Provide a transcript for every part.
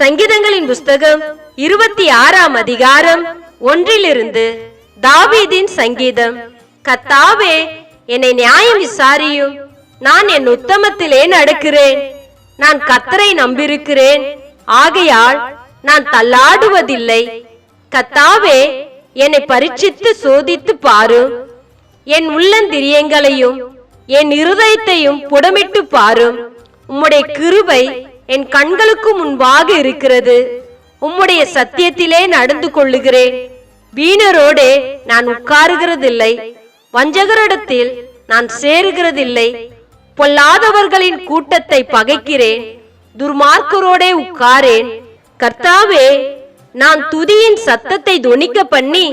சங்கீதங்களின் புஸ்தகம் 26ஆம் அதிகாரம் 1 தாவீதின் சங்கீதம். கர்த்தாவே, என்னை நியாயம் விசாரியும். நான் என் உத்தமத்திலே நடக்கிறேன். நான் கர்த்தரை நம்பியிருக்கிறேன், ஆகையால் நான் தள்ளாடுவதில்லை. கர்த்தாவே, என்னை பரீட்சித்து சோதித்து பாரும். என் உள்ளந்திரியங்களையும் என் இருதயத்தையும் புடமிட்டு பாரும். உம்முடைய கிருபை என் கண்களுக்கு முன்பாக இருக்கிறது. உம்முடைய சத்தியத்திலே நடந்து கொள்ளுகிறேன். வீணரோடே நான் உட்காருகிறதில்லை, வஞ்சகரிடத்தில் நான் சேருகிறதில்லை. பொல்லாதவர்களின் கூட்டத்தை பகைக்கிறேன், துர்மார்க்கரோடே உட்காரேன். கர்த்தாவே, நான் துதியின் சத்தத்தை தொனிக்க பண்ணி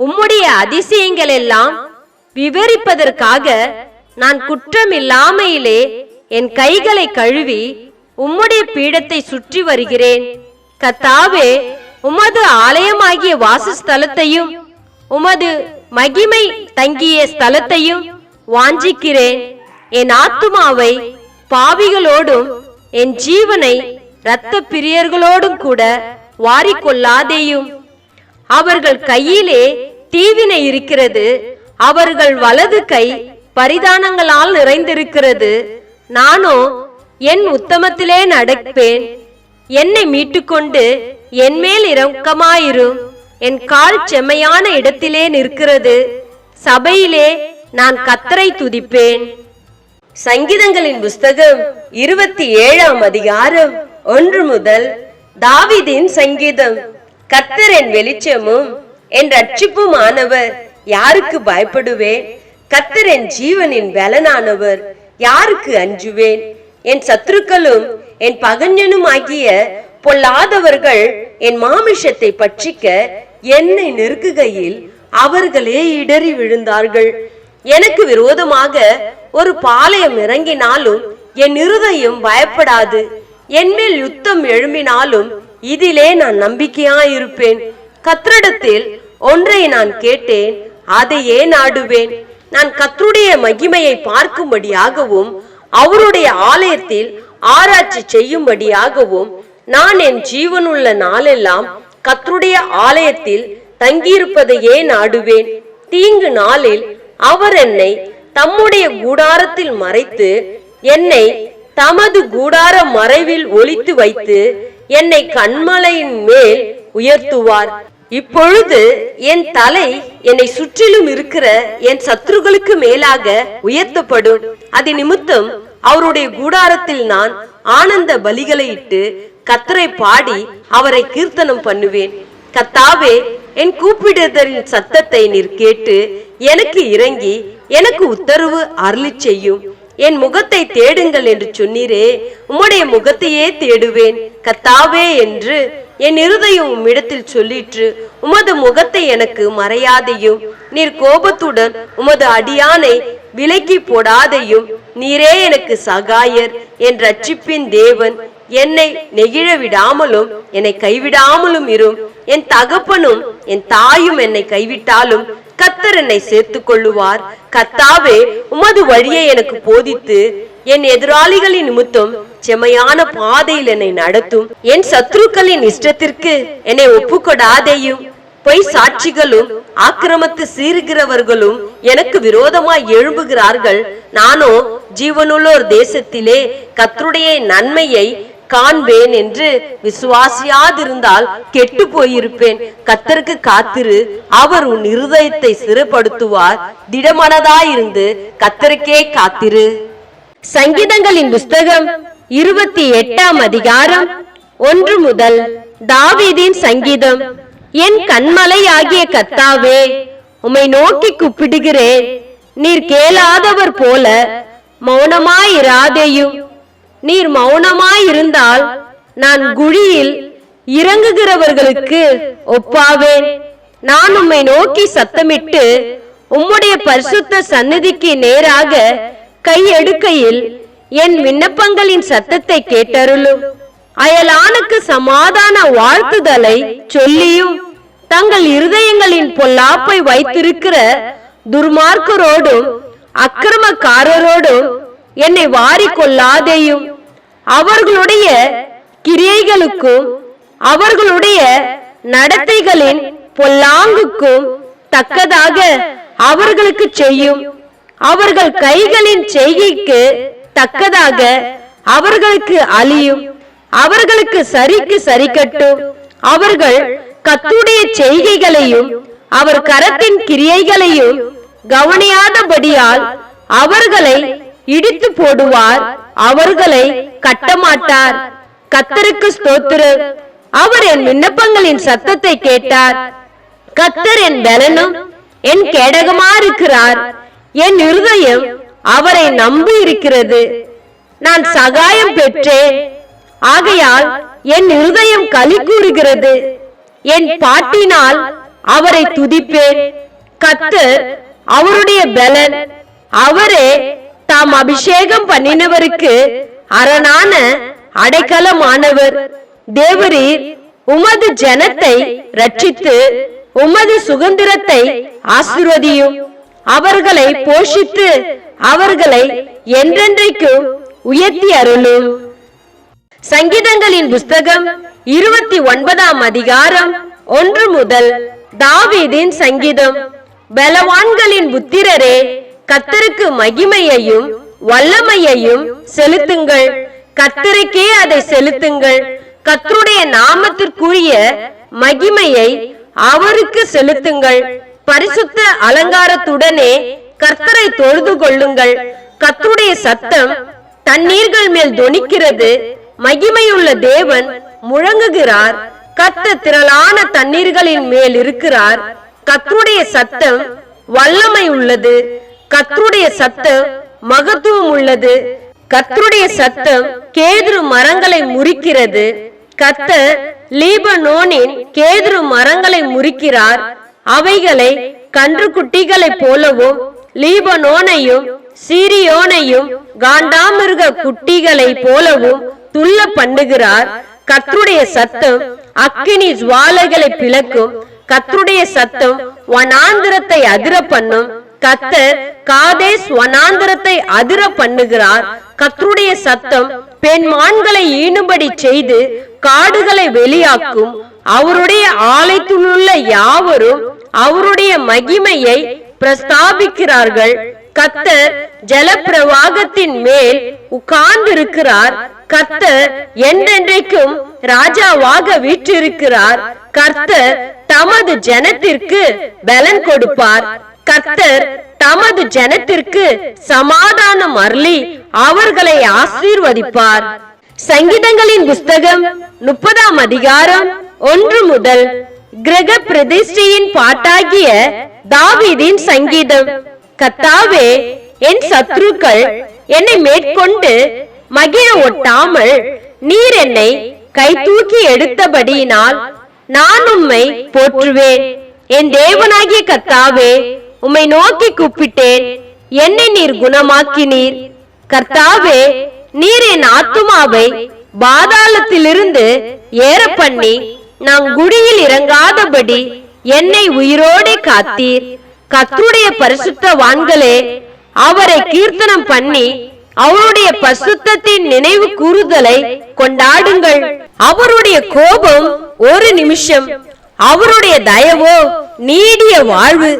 உம்முடைய அதிசயங்கள் எல்லாம் விவரிப்பதற்காக நான் குற்றமில்லாமையிலே என் கைகளை கழுவி உம்முடைய பீடத்தை சுற்றி வருகிறேன். கர்த்தாவே, உமது ஆலயமாகிய வாசஸ்தலத்தையும் உமது மகிமை தங்கிய ஸ்தலத்தையும் வாஞ்சிக்கிறேன். என் ஆத்துமாவை பாவிகளோடும் என் ஜீவனை இரத்த பிரியர்களோடும் கூட வாரிக்கொள்ளாதேயும். அவர்கள் கையிலே தீவினை இருக்கிறது, அவர்கள் வலது கை பரிதானங்களால் நிறைந்திருக்கிறது. நானோ என் உத்தமத்திலே நடப்பேன். என்னை மீட்டுக்கொண்டு என் மேல் இரக்கமாயிரும். என் கால் செம்மையான இடத்திலே நிற்கிறது. சபையிலே நான் கர்த்தரை துதிப்பேன். சங்கீதங்களின் புஸ்தகம் 27ஆம் அதிகாரம் 1 தாவீதின் சங்கீதம். கர்த்தர் என் வெளிச்சமும் என் ரட்சிப்புமானவர், யாருக்கு பயப்படுவேன்? கர்த்தர் என் ஜீவனின் பலனானவர், யாருக்கு அஞ்சுவேன்? என் சத்துருக்களும் என் பகைஞனும் ஆகிய பொல்லாதவர்கள் என் மாமிஷத்தை பட்சிக்க என்னை நெருக்குகையில் அவர்களே இடறி விழுந்தார்கள். எனக்கு விரோதமாக ஒரு பாளையம் இறங்கினாலும் என் இருதயம் பயப்படாது. என்மேல் யுத்தம் எழும்பினாலும் இதிலே நான் நம்பிக்கையாயிருப்பேன். கர்த்தரிடத்தில் ஒன்றை நான் கேட்டேன், அதையே நாடுவேன். நான் கர்த்தருடைய மகிமையை பார்க்கும்படியாகவும் அவருடைய ஆலயத்தில் ஆராய்ச்சி செய்யும்படியாகவும் நான் என் ஜீவனுள்ள நாளெல்லாம் கர்த்தருடைய ஆலயத்தில் தங்கியிருப்பதையே நாடுவேன். தீங்கு நாளில் அவர் என்னை தம்முடைய கூடாரத்தில் மறைத்து என்னை தமது கூடார மறைவில் ஒளித்து வைத்து என்னை கன்மலையின் மேல் உயர்த்துவார். இப்பொழுது என் தலை என்னை சுற்றிலும் இருக்கிற என் சத்துருக்களுக்கு மேலாக உயர்த்தப்படும். அது நிமித்தம் அவருடைய கூடாரத்தில் நான் ஆனந்த பலிகளை இட்டு கர்த்தரை பாடி அவரை கீர்த்தனம் பண்ணுவேன். கர்த்தாவே, என் கூப்பிடுதலின் சத்தத்தை நீர் கேட்டு எனக்கு இறங்கி எனக்கு உத்தரவு அருளி செய்யும். என் முகத்தை தேடுங்கள் என்று சொன்னீரே, உம்முடைய முகத்தையே தேடுவேன். கர்த்தாவே என்று என் இருதயம் உம்மிடத்தில் சொல்லிற்று. உமது முகத்தை எனக்கு மறையாதையும், நீர் கோபத்துடன் உமது அடியானை விலக்கி போடாதையும். நீரே எனக்கு சகாயர், என் ரட்சிப்பின் தேவன். என்னை நெகிழ விடாமலும் என்னை கைவிடாமலும் இரும். என் தகப்பனும் என் தாயும் என்னை கைவிட்டாலும் கர்த்தர் என்னை சேர்த்துக் கொள்ளுவார். கர்த்தாவே, உமது வழியை எனக்கு போதித்து என் எதிராளிகளின் நிமித்தம் செம்மையான பாதையில் என்னை நடத்தும். என் சத்துருக்களின் இஷ்டத்திற்கு என்னை ஒப்புக்கொடாதேயும். பொய் சாட்சிகளும் ஆக்கிரமத்து சீறுகிறவர்களும் எனக்கு விரோதமாய் எழும்புகிறார்கள். நானோ ஜீவனுள்ளோர் தேசத்திலே கர்த்தருடைய நன்மையை காண்பேன் என்று விசுவாசியாதிருந்தால் கெட்டு போயிருப்பேன். கர்த்தருக்கு காத்திரு, அவர் உன் இருதயத்தை சிறுபடுத்துவார். திடமனதாயிருந்து கர்த்தருக்கே காத்திரு. சங்கீதங்களின் புஸ்தகம் 28ஆம் அதிகாரம் 1 தாவீதின் சங்கீதம். என் கண்மலை ஆகிய கர்த்தாவே, உம்மை நோக்கி கூப்பிடுகிறேன். நீர் கேளாதவர் போல மௌனமாயிராதேயும். நீர் மௌனமாயிருந்தால் நான் குழியில் இறங்குகிறவர்களுக்கு ஒப்பாவேன். நான் உம்மை நோக்கி சத்தமிட்டு உம்முடைய பரிசுத்த சந்நிதிக்கு நேராக கை எடுக்கையில் என் விண்ணப்பங்களின் சத்தத்தை கேட்டருளும். அயலானுக்கு சமாதான வாழ்த்துதலை சொல்லியும் தங்கள் இருதயங்களின் பொல்லாப்பை வைத்திருக்கிற துர்மார்க்கரோடும் அக்கிரமக்காரரோடும் என்னை வாரிக்கொள்ளாதேயும். அவர்களுடைய கிரியைகளுக்கும் அவர்களுடைய நடத்தைகளின் பொல்லாங்குக்கும் தக்கதாக அவர்களுக்கு செய்யும். அவர்கள் கைகளின் செய்கைக்கு தக்கதாக அவர்களுக்கு அழியும். அவர்களுக்கு சரிக்கு சரி கட்டும். அவர்கள் கர்த்தருடைய செய்கைகளையும் அவர் கரத்தின் கிரியைகளையும் கவனியாதபடியால் அவர்களை இடித்து போடுவார். அவர்களை கட்டமாட்டார். கர்த்தருக்கு ஸ்தோத்திரம். அவர் என் விண்ணப்பங்களின் சத்தத்தை கேட்டார். கர்த்தர் என் பலனும் என் கேடகமா இருக்கிறார். என் இருதயம் அவரை நம்பி இருக்கிறது. நான் சகாயம் பெற்றேன். ஆகையால் என் இருதயம் களி கூறுகிறது. என் பாட்டினால் அவரை துதிப்பேன். கர்த்தர் அவருடைய பலன். அவரே தாம் அபிஷேகம் பண்ணினவருக்கு அரணான அடைக்கலமானவர். தேவரீர் உமது ஜனத்தை ரட்சித்து உமது சுதந்திரத்தை ஆசீர்வதியும். அவர்களை போஷித்து அவர்களை என்றென்றைக்கும் உயர்த்தி அருளும். சங்கீதங்களின் புஸ்தகம் 29ஆம் அதிகாரம் 1 முதல். தாவீதின் சங்கீதம். பலவான்களின் புத்திரரே, கர்த்தருக்கு மகிமையையும் வல்லமையையும் செலுத்துங்கள். கர்த்தருக்கே அதை செலுத்துங்கள். கர்த்தருடைய நாமத்திற்குரிய மகிமையை அவருக்கு செலுத்துங்கள். பரிசுத்த அலங்காரத்துடனே கர்த்தரை தொழுது கொள்ளுங்கள். கர்த்தருடைய சத்தம் தண்ணீர்கள் மேல் தொனிக்கிறது. மகிமையுள்ள தேவன் முழங்குகிறார். கர்த்தர் திரளான தண்ணீர்களின் மேல் இருக்கிறார். கர்த்தருடைய சத்தம் வல்லமை உள்ளது. கர்த்தருடைய சத்தம் மகத்துவம் உள்ளது. கர்த்தருடைய சத்தம் கேதுரு மரங்களை முறிக்கிறது. கர்த்தர் லீபனோனின் கேதுரு மரங்களை முறிக்கிறார். அவைகளை கன்றுக்குட்டிகளை போலவும் லீபனோனையும் சீரியோனையும் காண்டாமிருக குட்டிகளை போலவும் துள்ள பண்ணுகிறார். கர்த்தருடைய சத்தம் அக்கினி ஜுவாலைகளை பிளக்கும். கர்த்தருடைய சத்தம் வனாந்திரத்தை அதிர பண்ணும். கர்த்தர் காதேஸ் வனாந்திரத்தை அதிர பண்ணுகிறார். கர்த்தருடைய சத்தம் பெண்மான்களை ஈனும்படி செய்து காடுகளை வெளியாக்கும். அவருடைய ஆலயத்திலுள்ள யாவரும் அவருடைய மகிமையை பிரஸ்தாபிக்கிறார்கள். கர்த்தர் ஜலப்பிரவாகத்தின் மேல் உட்கார்ந்திருக்கிறார். கர்த்தர் என்றென்றைக்கும் ராஜாவாக வீற்றிருக்கிறார். கர்த்தர் தமது ஜனத்திற்கு பலன் கொடுப்பார். கர்த்தர் தமது ஜனத்திற்கு சமாதானம் அருளி அவர்களை ஆசீர்வதிப்பார். சங்கீதங்களின் புஸ்தகம் 30ஆம் அதிகாரம் 1 முதல். கிரக பிரதிஷ்டையின் பாட்டாகிய தாவீதின் சங்கீதம். கர்த்தாவே, என் சத்துருக்கள் என்னை மேற்கொண்டு மகிழ ஒட்டாமல் நீர் என்னை கை தூக்கி எடுத்தபடியினால் நான் உம்மை போற்றுவேன். என் தேவனாகிய கர்த்தாவே, உம்மை நோக்கி கூப்பிட்டேன். என்னை நீர் குணமாக்கினீர். கர்த்தாவே, நீர் என் ஆத்துமாவை பாதாளத்திலிருந்து ஏற பண்ணி நான் குழியில் இறங்காதபடி என்னை உயிரோடு காத்தீர். கர்த்தருடைய பரிசுத்தவான்களே, அவரை கீர்த்தனம் பண்ணி அவருடைய பரிசுத்தத்தின் நினைவு கூறுதலை கொண்டாடுங்கள். அவருடைய கோபம் ஒரு நிமிஷம், அவருடைய தயவோ நீடிய வாழ்வு.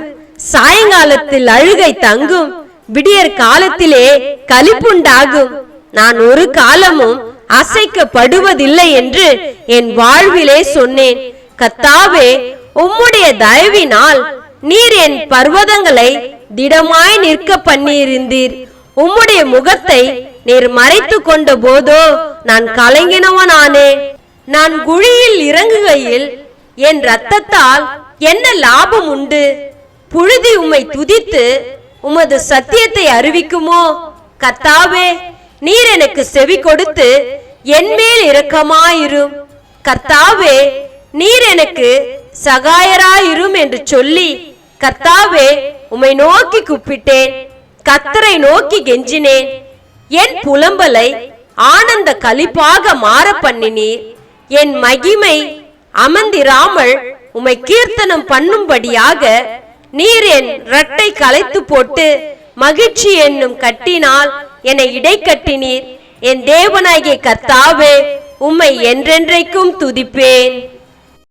சாயங்காலத்தில் அழுகை தங்கும், விடியற் காலத்திலே களிப்புண்டாகும். நான் ஒரு காலமும் அசைக்கப்படுவதில்லை என்று என் வாழ்விலே சொன்னேன். கர்த்தாவே, உம்முடைய தயவினால் நீர் என் பர்வதங்களை திடமாய் நிற்க பண்ணியிருந்தீர். உம்முடைய முகத்தை நீர் மறைத்து கொண்ட போதோ நான் கலங்கினவனானே. நான் குழியில் இறங்குகையில் என் இரத்தத்தால் என்ன லாபம் உண்டு? புழுதி உம்மை துதித்து உமது சத்தியத்தை அறிவிக்குமோ? கர்த்தாவே, நீர் எனக்கு செவி கொடுத்து என் மேல் இரக்கமாயிரும். கர்த்தாவே, நீர் எனக்கு சகாயராயிரும் என்று சொல்லி, கர்த்தாவே, உம்மை நோக்கி கூப்பிட்டேன். கர்த்தரை நோக்கி கெஞ்சினேன். என் புலம்பலை ஆனந்த களிப்பாக மாற பண்ணினீர். என் மகிமை அமர்ந்திராமல் உம்மை கீர்த்தனம் பண்ணும்படியாக நீர் என் இரட்டை களைத்து போட்டு மகிழ்ச்சி என்னும் கட்டினால் என்னை இடை கட்டினீர். என் தேவனாகிய கர்த்தாவே, உம்மை என்றென்றைக்கும் துதிப்பேன்.